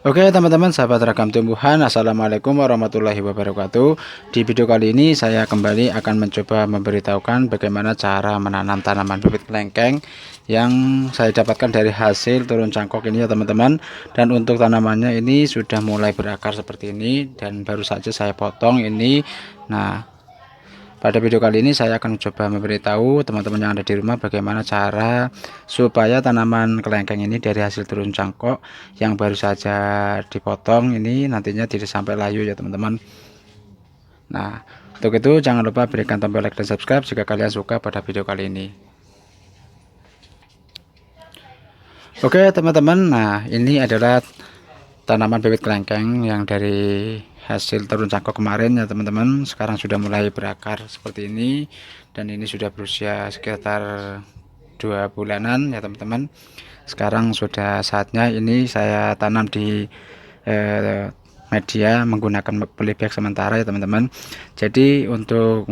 Oke teman-teman sahabat ragam tumbuhan, assalamualaikum warahmatullahi wabarakatuh. Di video kali ini saya kembali akan mencoba memberitahukan bagaimana cara menanam tanaman bibit kelengkeng yang saya dapatkan dari hasil turun cangkok ini ya teman-teman. Dan untuk tanamannya ini sudah mulai berakar seperti ini dan baru saja saya potong ini. Nah, pada video kali ini saya akan coba memberitahu teman-teman yang ada di rumah bagaimana cara supaya tanaman kelengkeng ini dari hasil turun cangkok yang baru saja dipotong ini nantinya tidak sampai layu ya teman-teman. Nah, untuk itu jangan lupa berikan tombol like dan subscribe jika kalian suka pada video kali ini. Oke teman-teman, nah ini adalah tanaman bibit kelengkeng yang dari hasil turun cangkok kemarin ya teman-teman. Sekarang sudah mulai berakar seperti ini dan ini sudah berusia sekitar 2 bulanan ya teman-teman. Sekarang sudah saatnya ini saya tanam di media menggunakan polybag sementara ya teman-teman. Jadi untuk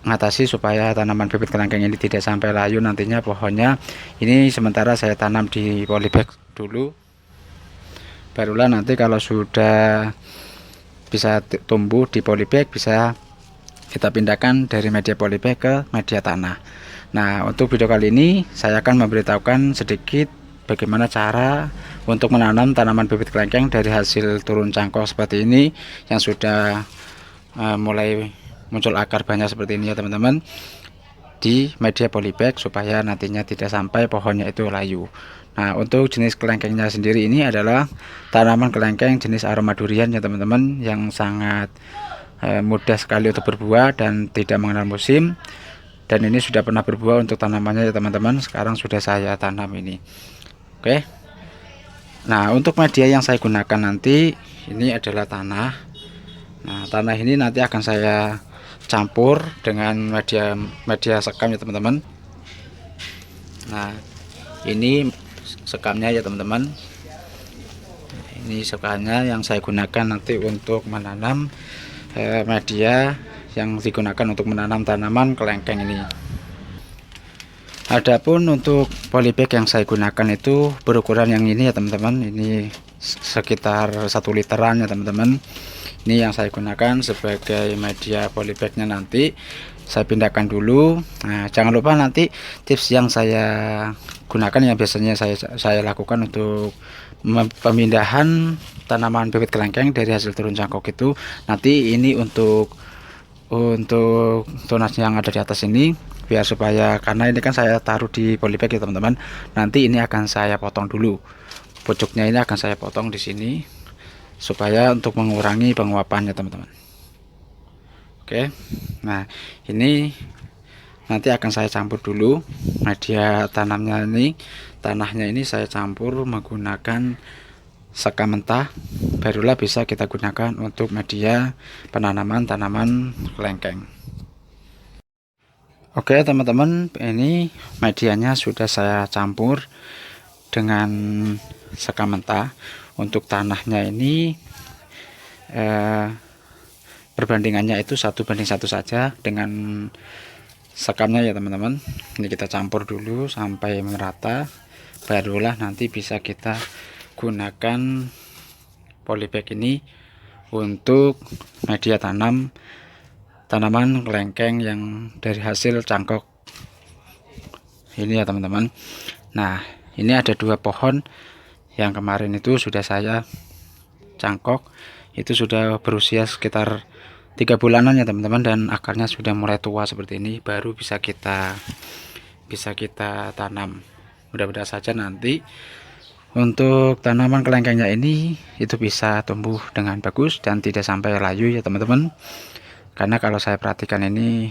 mengatasi supaya tanaman bibit kelengkeng ini tidak sampai layu nantinya pohonnya, ini sementara saya tanam di polybag dulu, barulah nanti kalau sudah bisa tumbuh di polybag bisa kita pindahkan dari media polybag ke media tanah. Nah, untuk video kali ini saya akan memberitahukan sedikit bagaimana cara untuk menanam tanaman bibit kelengkeng dari hasil turun cangkok seperti ini yang sudah mulai muncul akar banyak seperti ini ya teman-teman, di media polybag supaya nantinya tidak sampai pohonnya itu layu. Nah, untuk jenis kelengkengnya sendiri ini adalah tanaman kelengkeng jenis aroma durian ya teman-teman, yang sangat mudah sekali untuk berbuah dan tidak mengenal musim. Dan ini sudah pernah berbuah untuk tanamannya ya teman-teman. Sekarang sudah saya tanam ini. Oke. Nah, untuk media yang saya gunakan nanti ini adalah tanah. Nah, tanah ini nanti akan saya campur dengan media sekam ya teman-teman. Nah, ini sekamnya ya teman-teman. Ini sekamnya yang saya gunakan nanti untuk menanam media yang digunakan untuk menanam tanaman kelengkeng ini. Adapun untuk polybag yang saya gunakan itu berukuran yang ini ya teman-teman. Ini sekitar 1 literan ya teman-teman. Ini yang saya gunakan sebagai media polybagnya, nanti saya pindahkan dulu. Nah, jangan lupa nanti tips yang saya gunakan yang biasanya saya lakukan untuk pemindahan tanaman bibit kelengkeng dari hasil turun cangkok itu, nanti ini untuk tunas yang ada di atas ini, biar supaya, karena ini kan saya taruh di polybag ya teman-teman, nanti ini akan saya potong dulu, pucuknya ini akan saya potong di sini supaya untuk mengurangi penguapannya teman-teman. Oke, nah ini nanti akan saya campur dulu media tanamnya ini, tanahnya ini saya campur menggunakan sekam mentah, barulah bisa kita gunakan untuk media penanaman tanaman kelengkeng. Oke teman-teman, ini medianya sudah saya campur dengan sekam mentah. Untuk tanahnya ini perbandingannya itu 1:1 saja dengan sekamnya ya teman-teman. Ini kita campur dulu sampai merata, barulah nanti bisa kita gunakan polybag ini untuk media tanam tanaman kelengkeng yang dari hasil cangkok ini ya teman-teman. Nah, ini ada 2 pohon yang kemarin itu sudah saya cangkok, itu sudah berusia sekitar 3 bulanan ya teman-teman, dan akarnya sudah mulai tua seperti ini, baru bisa kita tanam. Mudah-mudahan saja nanti untuk tanaman kelengkengnya ini itu bisa tumbuh dengan bagus dan tidak sampai layu ya teman-teman. Karena kalau saya perhatikan ini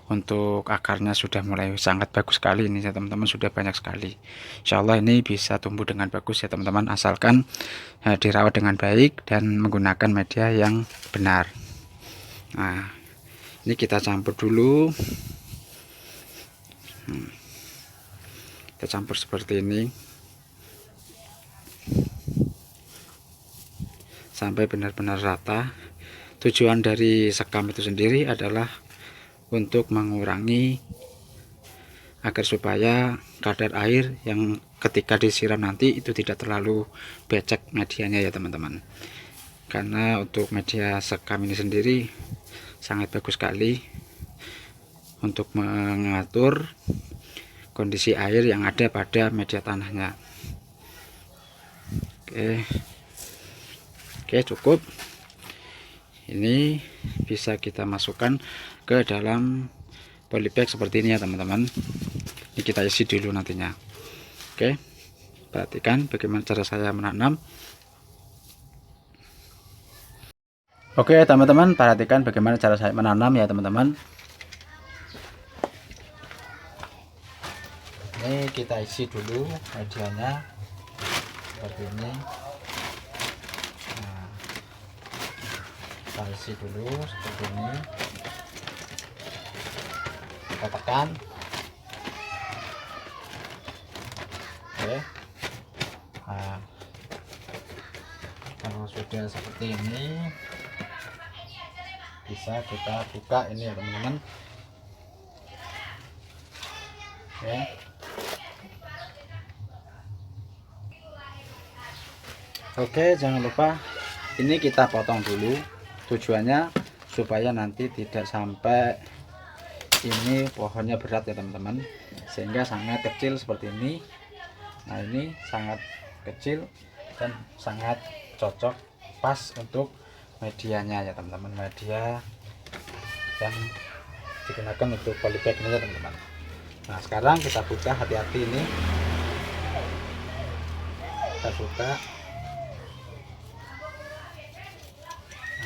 untuk akarnya sudah mulai sangat bagus sekali ini ya teman-teman, sudah banyak sekali. Insya Allah ini bisa tumbuh dengan bagus ya teman-teman, asalkan dirawat dengan baik dan menggunakan media yang benar. Nah, ini kita campur dulu. Kita campur seperti ini sampai benar-benar rata. Tujuan dari sekam itu sendiri adalah untuk mengurangi agar supaya kadar air yang ketika disiram nanti itu tidak terlalu becek medianya ya teman-teman. Karena untuk media sekam ini sendiri sangat bagus sekali untuk mengatur kondisi air yang ada pada media tanahnya. Oke, cukup. Ini bisa kita masukkan ke dalam polybag seperti ini ya teman-teman. Ini kita isi dulu nantinya. Oke, perhatikan bagaimana cara saya menanam. Oke teman-teman, perhatikan bagaimana cara saya menanam ya teman-teman. Ini kita isi dulu medianya seperti ini. Nah, kita isi dulu seperti ini, kita tekan. Oke, nah, kalau sudah seperti ini bisa kita buka ini ya teman-teman. Oke. Oke, jangan lupa ini kita potong dulu, tujuannya supaya nanti tidak sampai ini pohonnya berat ya teman-teman, sehingga sangat kecil seperti ini. Nah, ini sangat kecil dan sangat cocok pas untuk medianya ya teman-teman, media yang digunakan untuk polybag ini ya teman-teman. Nah, sekarang kita buka, hati-hati ini kita buka.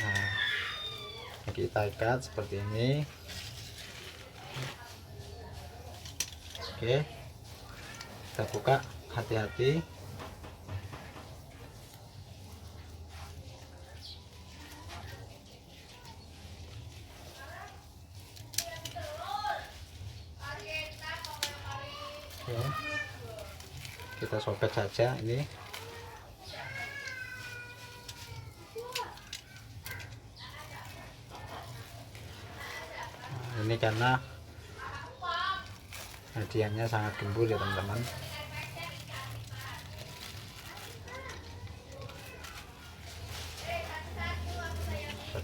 Nah, kita ikat seperti ini. Oke, kita buka, hati-hati. Oke, kita sobek saja ini. Nah, ini karena medianya sangat gembur ya teman-teman.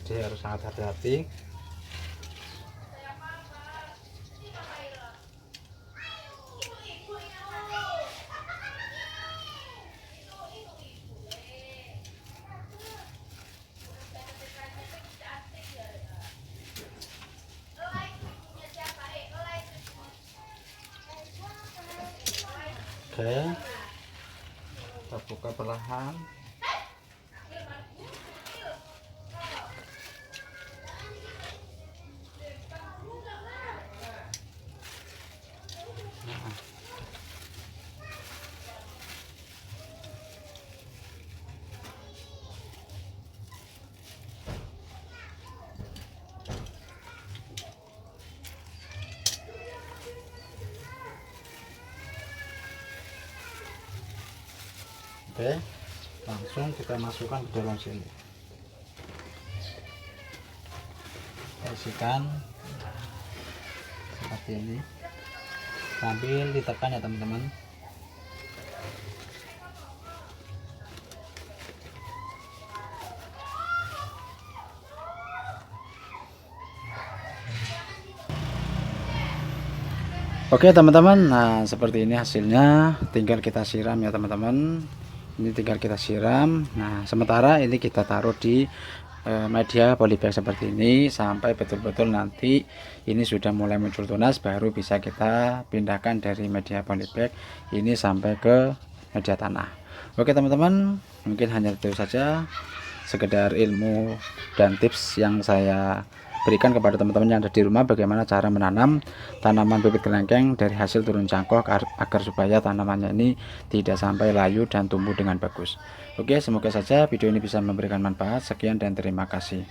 Jadi harus sangat hati-hati. Oke, kita buka perlahan. Nah, oke, langsung kita masukkan ke dalam sini. Kita isikan seperti ini sambil ditekan ya teman-teman. Oke teman-teman, nah seperti ini hasilnya, tinggal kita siram ya teman-teman. Ini tinggal kita siram. Nah, sementara ini kita taruh di media polybag seperti ini sampai betul-betul nanti ini sudah mulai muncul tunas, baru bisa kita pindahkan dari media polybag ini sampai ke media tanah. Oke teman-teman, mungkin hanya itu saja sekedar ilmu dan tips yang saya berikan kepada teman-teman yang ada di rumah, bagaimana cara menanam tanaman bibit kelengkeng dari hasil turun cangkok agar supaya tanamannya ini tidak sampai layu dan tumbuh dengan bagus. Oke, semoga saja video ini bisa memberikan manfaat. Sekian dan terima kasih.